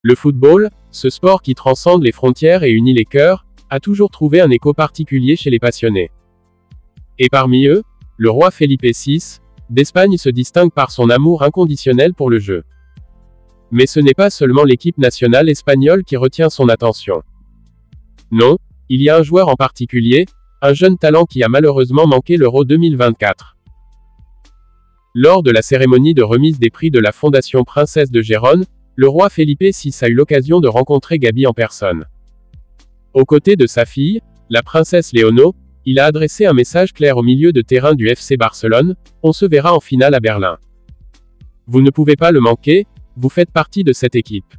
Le football, ce sport qui transcende les frontières et unit les cœurs, a toujours trouvé un écho particulier chez les passionnés. Et parmi eux, le roi Felipe VI, d'Espagne se distingue par son amour inconditionnel pour le jeu. Mais ce n'est pas seulement l'équipe nationale espagnole qui retient son attention. Non, il y a un joueur en particulier, un jeune talent qui a malheureusement manqué l'Euro 2024. Lors de la cérémonie de remise des prix de la Fondation Princesse de Gérone, le roi Felipe VI a eu l'occasion de rencontrer Gabi en personne. Aux côtés de sa fille, la princesse Léono, il a adressé un message clair au milieu de terrain du FC Barcelone: on se verra en finale à Berlin. Vous ne pouvez pas le manquer, vous faites partie de cette équipe.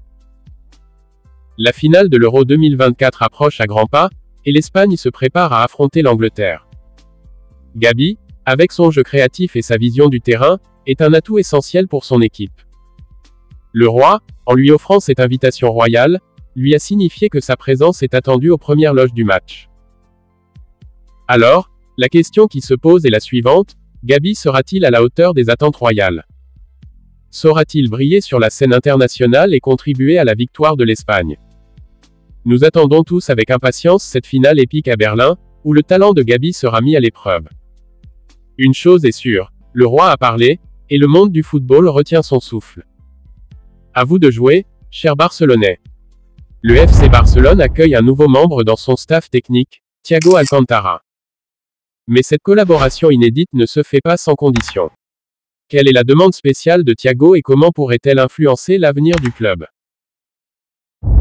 La finale de l'Euro 2024 approche à grands pas, et l'Espagne se prépare à affronter l'Angleterre. Gabi, avec son jeu créatif et sa vision du terrain, est un atout essentiel pour son équipe. Le roi, en lui offrant cette invitation royale, lui a signifié que sa présence est attendue aux premières loges du match. Alors, la question qui se pose est la suivante: Gabi sera-t-il à la hauteur des attentes royales? Saura-t-il briller sur la scène internationale et contribuer à la victoire de l'Espagne? Nous attendons tous avec impatience cette finale épique à Berlin, où le talent de Gabi sera mis à l'épreuve. Une chose est sûre, le roi a parlé, et le monde du football retient son souffle. À vous de jouer, chers Barcelonais. Le FC Barcelone accueille un nouveau membre dans son staff technique, Thiago Alcantara. Mais cette collaboration inédite ne se fait pas sans condition. Quelle est la demande spéciale de Thiago et comment pourrait-elle influencer l'avenir du club?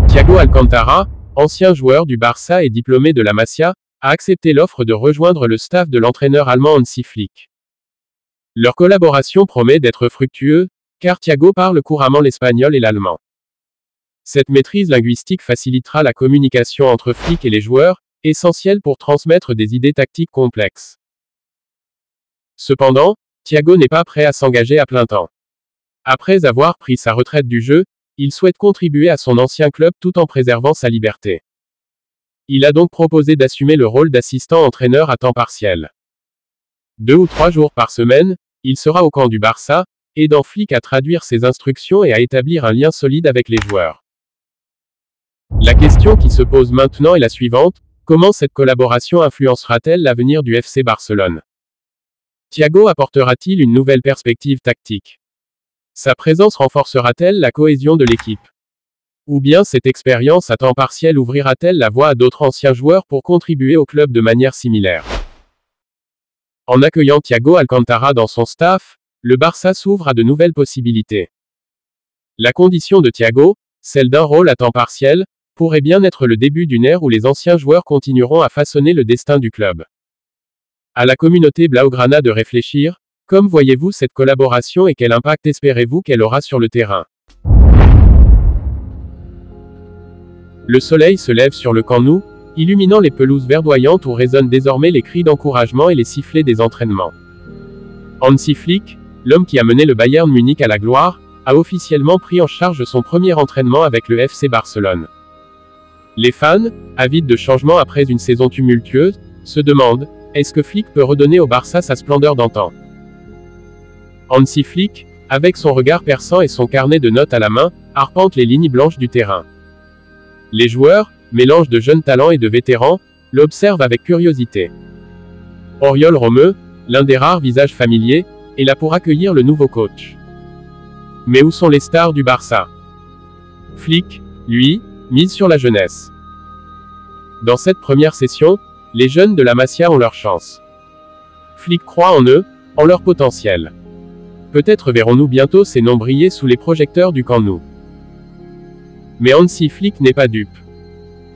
Thiago Alcantara, ancien joueur du Barça et diplômé de la Masia, a accepté l'offre de rejoindre le staff de l'entraîneur allemand Hansi Flick. Leur collaboration promet d'être fructueuse, car Thiago parle couramment l'espagnol et l'allemand. Cette maîtrise linguistique facilitera la communication entre Flick et les joueurs, essentielle pour transmettre des idées tactiques complexes. Cependant, Thiago n'est pas prêt à s'engager à plein temps. Après avoir pris sa retraite du jeu, il souhaite contribuer à son ancien club tout en préservant sa liberté. Il a donc proposé d'assumer le rôle d'assistant-entraîneur à temps partiel. 2 ou 3 jours par semaine, il sera au camp du Barça, aidant Flick à traduire ses instructions et à établir un lien solide avec les joueurs. La question qui se pose maintenant est la suivante: comment cette collaboration influencera-t-elle l'avenir du FC Barcelone? Thiago apportera-t-il une nouvelle perspective tactique? Sa présence renforcera-t-elle la cohésion de l'équipe? Ou bien cette expérience à temps partiel ouvrira-t-elle la voie à d'autres anciens joueurs pour contribuer au club de manière similaire? En accueillant Thiago Alcantara dans son staff, le Barça s'ouvre à de nouvelles possibilités. La condition de Thiago, celle d'un rôle à temps partiel, pourrait bien être le début d'une ère où les anciens joueurs continueront à façonner le destin du club. À la communauté blaugrana de réfléchir: comme voyez-vous cette collaboration et quel impact espérez-vous qu'elle aura sur le terrain? Le soleil se lève sur le Camp Nou, illuminant les pelouses verdoyantes où résonnent désormais les cris d'encouragement et les sifflets des entraînements. Hansi Flick, l'homme qui a mené le Bayern Munich à la gloire, a officiellement pris en charge son premier entraînement avec le FC Barcelone. Les fans, avides de changement après une saison tumultueuse, se demandent: est-ce que Flick peut redonner au Barça sa splendeur d'antan? Hansi Flick, avec son regard perçant et son carnet de notes à la main, arpente les lignes blanches du terrain. Les joueurs, mélange de jeunes talents et de vétérans, l'observent avec curiosité. Oriol Romeu, l'un des rares visages familiers, est là pour accueillir le nouveau coach. Mais où sont les stars du Barça? Flick, lui, mise sur la jeunesse. Dans cette première session, les jeunes de la Masia ont leur chance. Flick croit en eux, en leur potentiel. Peut-être verrons-nous bientôt ces noms briller sous les projecteurs du Camp Nou. Mais Hansi Flick n'est pas dupe.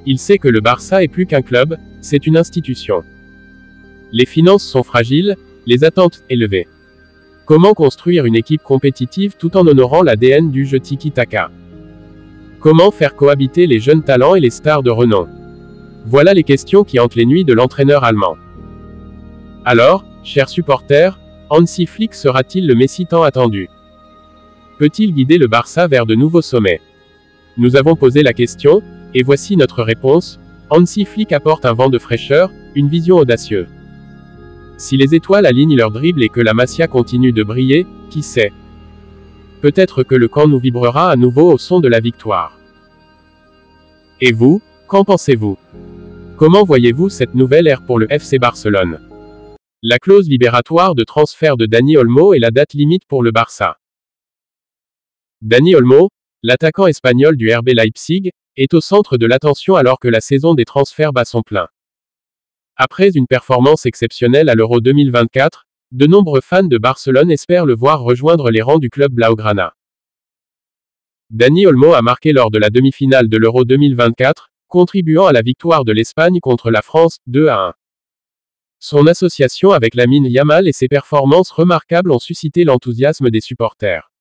Il sait que le Barça est plus qu'un club, c'est une institution. Les finances sont fragiles, les attentes élevées. Comment construire une équipe compétitive tout en honorant l'ADN du jeu tiki-taka? Comment faire cohabiter les jeunes talents et les stars de renom? Voilà les questions qui hantent les nuits de l'entraîneur allemand. Alors, chers supporters, Hansi Flick sera-t-il le messie tant attendu? Peut-il guider le Barça vers de nouveaux sommets? Nous avons posé la question, et voici notre réponse: Hansi Flick apporte un vent de fraîcheur, une vision audacieuse. Si les étoiles alignent leur dribble et que la Masia continue de briller, qui sait? Peut-être que le camp nous vibrera à nouveau au son de la victoire. Et vous, qu'en pensez-vous? Comment voyez-vous cette nouvelle ère pour le FC Barcelone? La clause libératoire de transfert de Dani Olmo et la date limite pour le Barça. Dani Olmo, l'attaquant espagnol du RB Leipzig, est au centre de l'attention alors que la saison des transferts bat son plein. Après une performance exceptionnelle à l'Euro 2024, de nombreux fans de Barcelone espèrent le voir rejoindre les rangs du club blaugrana. Dani Olmo a marqué lors de la demi-finale de l'Euro 2024, contribuant à la victoire de l'Espagne contre la France, 2-1. Son association avec Lamine Yamal et ses performances remarquables ont suscité l'enthousiasme des supporters.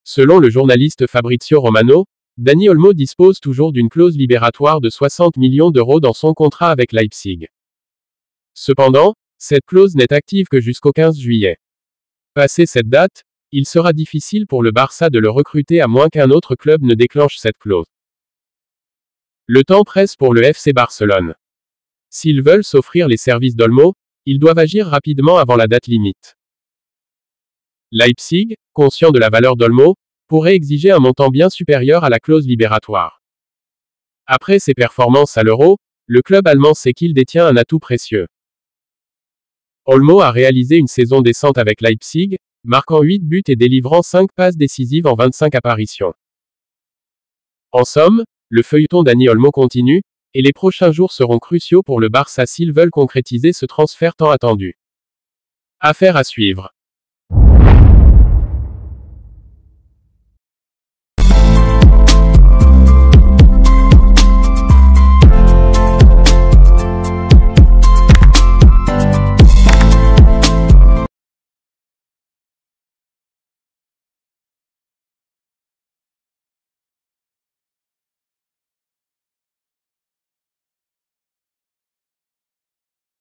Selon le journaliste Fabrizio Romano, Dani Olmo dispose toujours d'une clause libératoire de 60 millions d'euros dans son contrat avec Leipzig. Cependant, cette clause n'est active que jusqu'au 15 juillet. Passé cette date, il sera difficile pour le Barça de le recruter à moins qu'un autre club ne déclenche cette clause. Le temps presse pour le FC Barcelone. S'ils veulent s'offrir les services d'Olmo, ils doivent agir rapidement avant la date limite. Leipzig, conscient de la valeur d'Olmo, pourrait exiger un montant bien supérieur à la clause libératoire. Après ses performances à l'Euro, le club allemand sait qu'il détient un atout précieux. Olmo a réalisé une saison décente avec Leipzig, marquant 8 buts et délivrant 5 passes décisives en 25 apparitions. En somme, le feuilleton Dani Olmo continue, et les prochains jours seront cruciaux pour le Barça s'ils veulent concrétiser ce transfert tant attendu. Affaire à suivre.